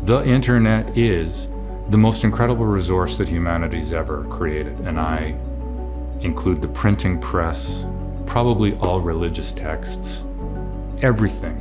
The internet is the most incredible resource that humanity's ever created, and I include the printing press, probably all religious texts, everything.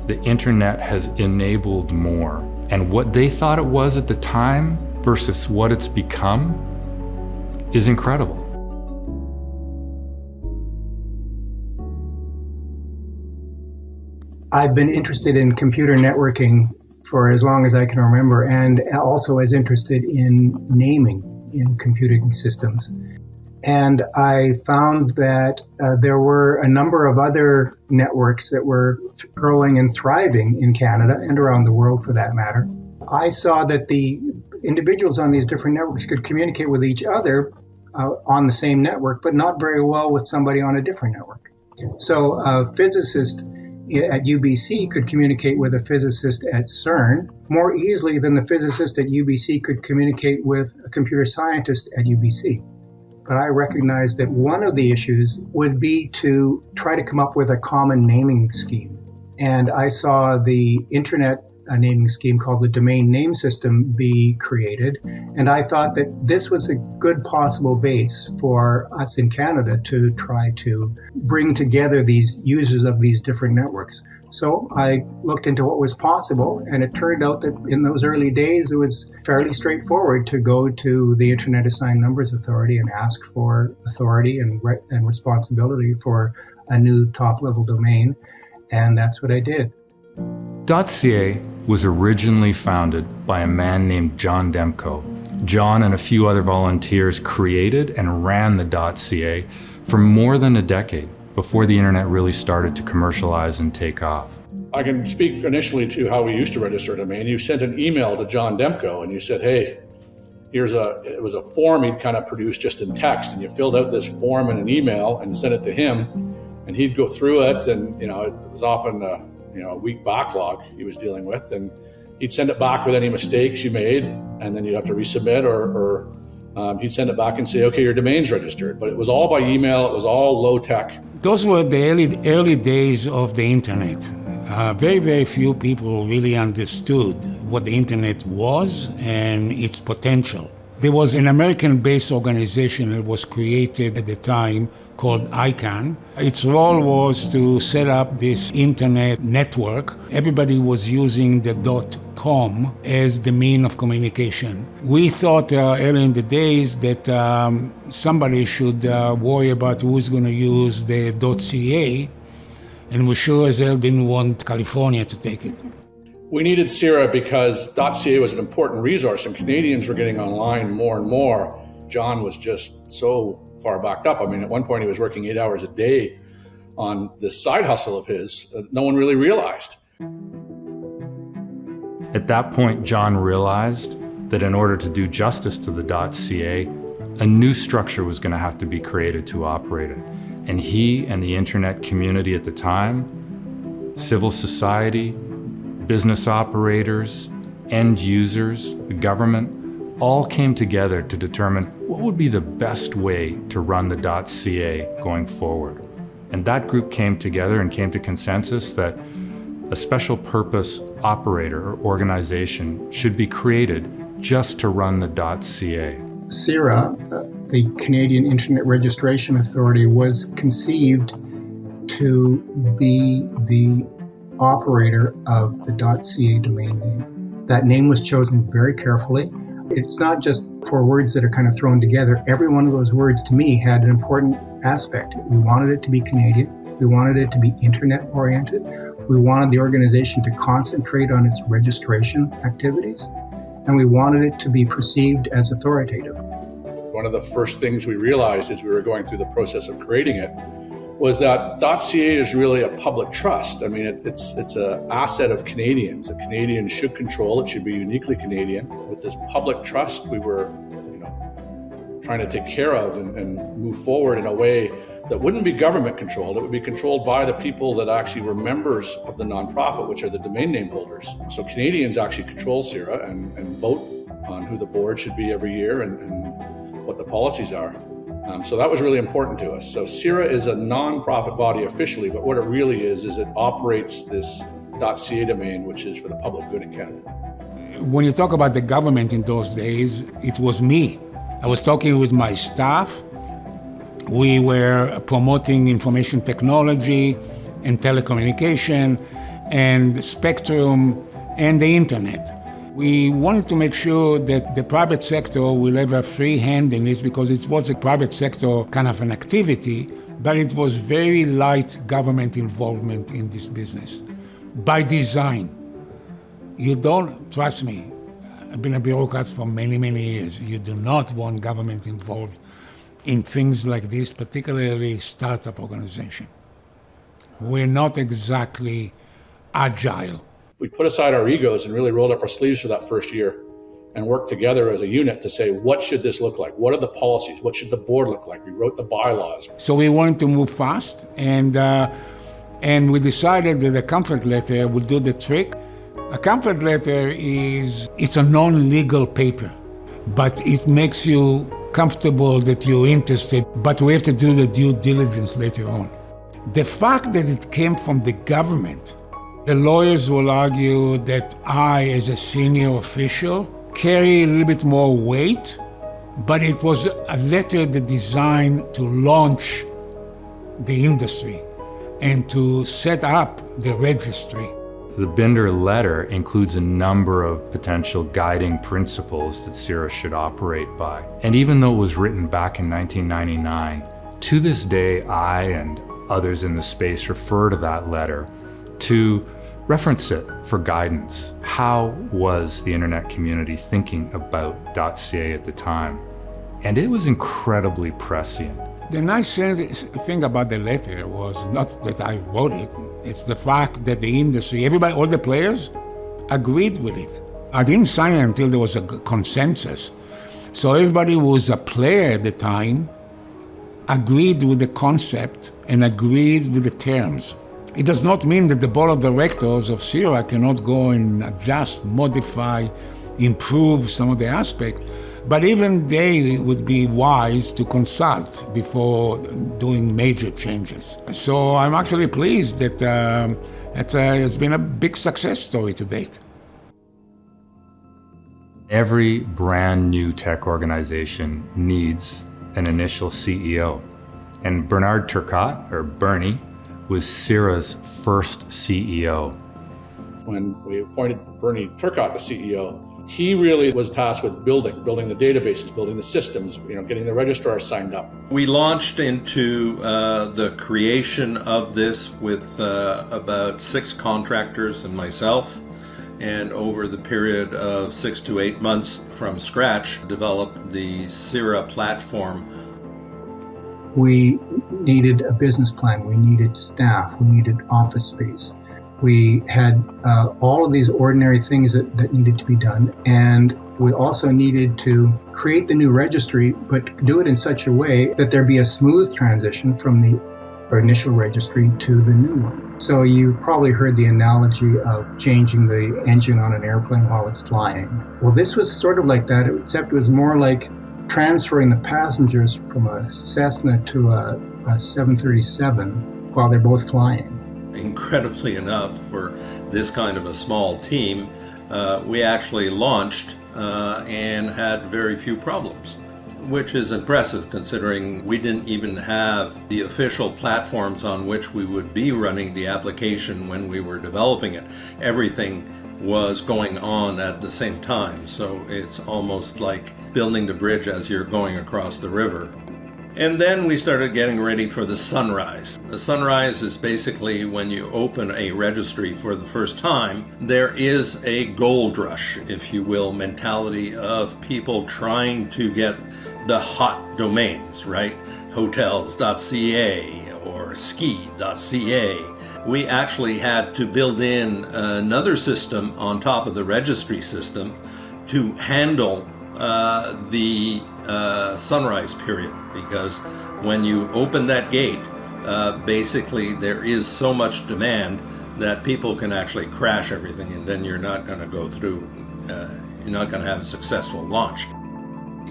The internet has enabled more, and what they thought it was at the time versus what it's become is incredible. I've been interested in computer networking for as long as I can remember, and also as interested in naming in computing systems. And I found that there were a number of other networks that were growing and thriving in Canada and around the world for that matter. I saw that the individuals on these different networks could communicate with each other on the same network, but not very well with somebody on a different network. So a physicist at UBC could communicate with a physicist at CERN more easily than the physicist at UBC could communicate with a computer scientist at UBC. But I recognized that one of the issues would be to try to come up with a common naming scheme. And I saw the internet naming scheme called the domain name system be created. And I thought that this was a good possible base for us in Canada to try to bring together these users of these different networks. So I looked into what was possible, and it turned out that in those early days, it was fairly straightforward to go to the Internet Assigned Numbers Authority and ask for authority and responsibility for a new top-level domain. And that's what I did. .ca was originally founded by a man named John Demco. John and a few other volunteers created and ran the .ca for more than a decade before the internet really started to commercialize and take off. I can speak initially to how we used to register a domain. You sent an email to John Demco and you said, hey, it was a form he'd kind of produced just in text, and you filled out this form in an email and sent it to him, and he'd go through it, and it was often a week backlog he was dealing with, and he'd send it back with any mistakes you made, and then you'd have to resubmit, or he'd send it back and say, okay, your domain's registered. But it was all by email, it was all low tech. Those were the early days of the internet. Very, very few people really understood what the internet was and its potential. There was an American-based organization that was created at the time called ICANN. Its role was to set up this internet network. Everybody was using the .com as the mean of communication. We thought early in the days that somebody should worry about who's going to use the .ca, and we sure as hell didn't want California to take it. We needed CIRA because .ca was an important resource, and Canadians were getting online more and more. John was just so far backed up. I mean, at one point he was working 8 hours a day on this side hustle of his no one really realized. At that point, John realized that in order to do justice to the .ca, a new structure was going to have to be created to operate it. And he and the internet community at the time, civil society, business operators, end users, the government, all came together to determine what would be the best way to run the .ca going forward. And that group came together and came to consensus that a special purpose operator or organization should be created just to run the .ca. CIRA, the Canadian Internet Registration Authority, was conceived to be the operator of the .ca domain name. That name was chosen very carefully. It's not just for words that are kind of thrown together. Every one of those words to me had an important aspect. We wanted it to be Canadian. We wanted it to be internet oriented. We wanted the organization to concentrate on its registration activities. And we wanted it to be perceived as authoritative. One of the first things we realized as we were going through the process of creating it was that .ca is really a public trust. I mean, it's an asset of Canadians. The Canadians should control it, should be uniquely Canadian. With this public trust, we were trying to take care of and move forward in a way that wouldn't be government controlled. It would be controlled by the people that actually were members of the nonprofit, which are the domain name holders. So Canadians actually control CIRA and vote on who the board should be every year and what the policies are. So that was really important to us. So CIRA is a non-profit body officially, but what it really is it operates this .ca domain, which is for the public good in Canada. When you talk about the government in those days, it was me. I was talking with my staff. We were promoting information technology and telecommunication and spectrum and the internet. We wanted to make sure that the private sector will have a free hand in this because it was a private sector kind of an activity, but it was very light government involvement in this business by design. You don't, trust me, I've been a bureaucrat for many, many years. You do not want government involved in things like this, particularly startup organization. We're not exactly agile. We put aside our egos and really rolled up our sleeves for that first year and worked together as a unit to say, what should this look like? What are the policies? What should the board look like? We wrote the bylaws. So we wanted to move fast, and we decided that a comfort letter would do the trick. A comfort letter it's a non-legal paper, but it makes you comfortable that you're interested, but we have to do the due diligence later on. The fact that it came from the government, the lawyers will argue that I, as a senior official, carry a little bit more weight, but it was a letter that designed to launch the industry and to set up the registry. The Binder letter includes a number of potential guiding principles that CIRA should operate by. And even though it was written back in 1999, to this day, I and others in the space refer to that letter to reference it for guidance. How was the internet community thinking about .ca at the time? And it was incredibly prescient. The nice thing about the letter was not that I wrote it, it's the fact that the industry, everybody, all the players, agreed with it. I didn't sign it until there was a consensus. So everybody who was a player at the time agreed with the concept and agreed with the terms. It does not mean that the board of directors of CIRA cannot go and adjust, modify, improve some of the aspects, but even they would be wise to consult before doing major changes. So I'm actually pleased that it's been a big success story to date. Every brand new tech organization needs an initial CEO. And Bernard Turcotte, or Bernie, was CIRA's first CEO. When we appointed Bernie Turcotte the CEO, he really was tasked with building the databases, building the systems, getting the registrar signed up. We launched into the creation of this with about 6 contractors and myself, and over the period of 6 to 8 months from scratch, developed the CIRA platform. We needed a business plan, we needed staff, we needed office space. We had all of these ordinary things that needed to be done, and we also needed to create the new registry, but do it in such a way that there be a smooth transition from the initial registry to the new one. So you probably heard the analogy of changing the engine on an airplane while it's flying. Well, this was sort of like that, except it was more like transferring the passengers from a Cessna to a 737 while they're both flying. Incredibly enough, for this kind of a small team, we actually launched and had very few problems, which is impressive considering we didn't even have the official platforms on which we would be running the application when we were developing it. Everything was going on at the same time, so it's almost like building the bridge as you're going across the river. And then we started getting ready for the sunrise. The sunrise is basically when you open a registry for the first time, there is a gold rush, if you will, mentality of people trying to get the hot domains, right? Hotels.ca or ski.ca. We actually had to build in another system on top of the registry system to handle the sunrise period, because when you open that gate, basically there is so much demand that people can actually crash everything, and then you're not going to go through, you're not going to have a successful launch.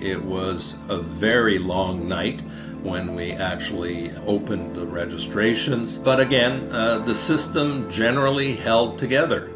It was a very long night when we actually opened the registrations. But again, the system generally held together.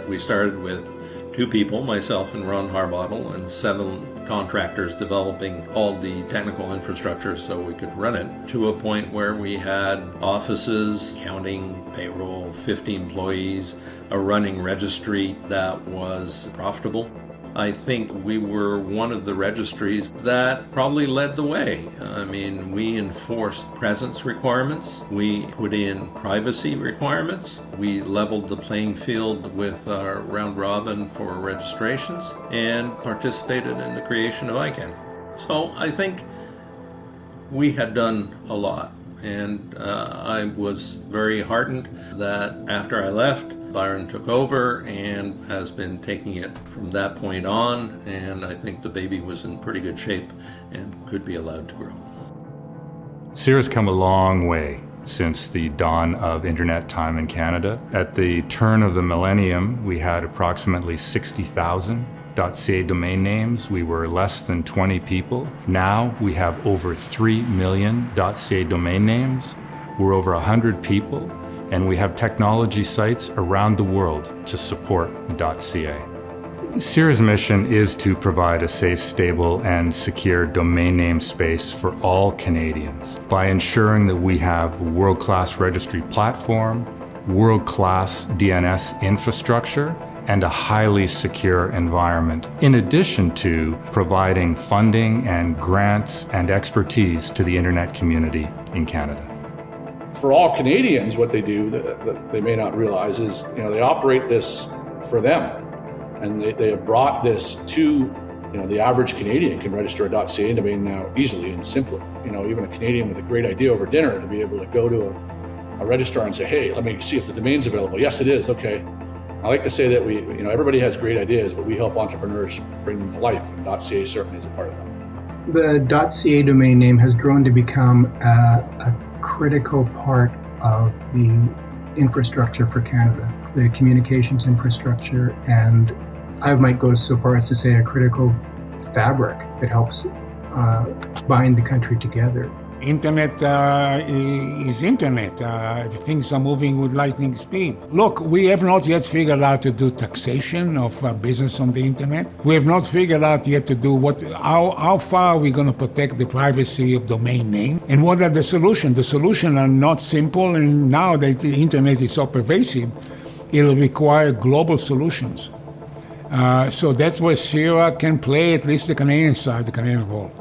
We started with 2 people, myself and Ron Harbottle, and 7 contractors developing all the technical infrastructure so we could run it, to a point where we had offices, accounting, payroll, 50 employees, a running registry that was profitable. I think we were one of the registries that probably led the way. I mean, we enforced presence requirements, we put in privacy requirements, we leveled the playing field with our round robin for registrations, and participated in the creation of ICANN. So I think we had done a lot, and I was very heartened that after I left, Byron took over and has been taking it from that point on, and I think the baby was in pretty good shape and could be allowed to grow. CIRA's come a long way since the dawn of internet time in Canada. At the turn of the millennium, we had approximately 60,000 .ca domain names. We were less than 20 people. Now we have over 3 million .ca domain names. We're over 100 people. And we have technology sites around the world to support .ca. CIRA's mission is to provide a safe, stable, and secure domain name space for all Canadians by ensuring that we have a world-class registry platform, world-class DNS infrastructure, and a highly secure environment, in addition to providing funding and grants and expertise to the internet community in Canada. For all Canadians, what they do that they may not realize is, they operate this for them, and they have brought this to, the average Canadian can register a .ca domain now easily and simply. Even a Canadian with a great idea over dinner to be able to go to a registrar and say, hey, let me see if the domain's available. Yes, it is. Okay. I like to say that everybody has great ideas, but we help entrepreneurs bring them to life, and .ca certainly is a part of that. The .ca domain name has grown to become a critical part of the infrastructure for Canada, the communications infrastructure, and I might go so far as to say a critical fabric that helps bind the country together. Internet is internet. Things are moving with lightning speed. Look, we have not yet figured out to do taxation of business on the internet. We have not figured out yet to do how far are we going to protect the privacy of domain name, and what are the solutions. The solutions are not simple, and now that the internet is so pervasive, it'll require global solutions. So that's where CIRA can play, at least the Canadian side, the Canadian role.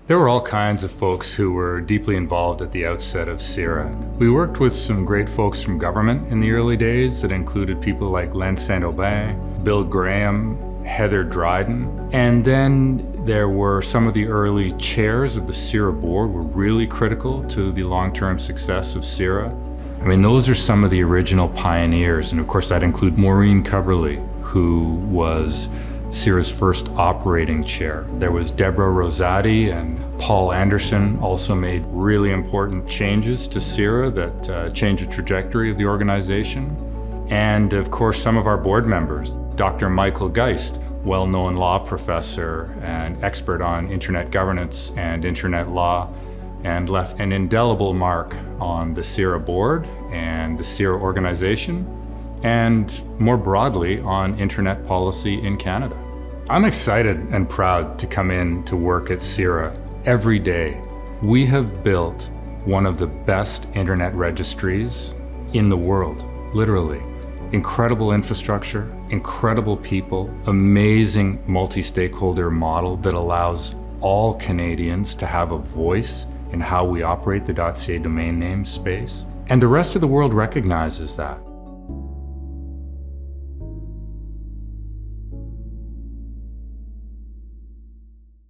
There were all kinds of folks who were deeply involved at the outset of CIRA. We worked with some great folks from government in the early days that included people like Len Saint-Aubin, Bill Graham, Heather Dryden, and then there were some of the early chairs of the CIRA board were really critical to the long-term success of CIRA. I mean, those are some of the original pioneers, and of course that include Maureen Cubberley, who was CIRA's first operating chair. There was Deborah Rosati, and Paul Anderson also made really important changes to CIRA that changed the trajectory of the organization. And of course, some of our board members, Dr. Michael Geist, well-known law professor and expert on internet governance and internet law, and left an indelible mark on the CIRA board and the CIRA organization, and more broadly on internet policy in Canada. I'm excited and proud to come in to work at CIRA every day. We have built one of the best internet registries in the world, literally. Incredible infrastructure, incredible people, amazing multi-stakeholder model that allows all Canadians to have a voice in how we operate the .ca domain name space. And the rest of the world recognizes that.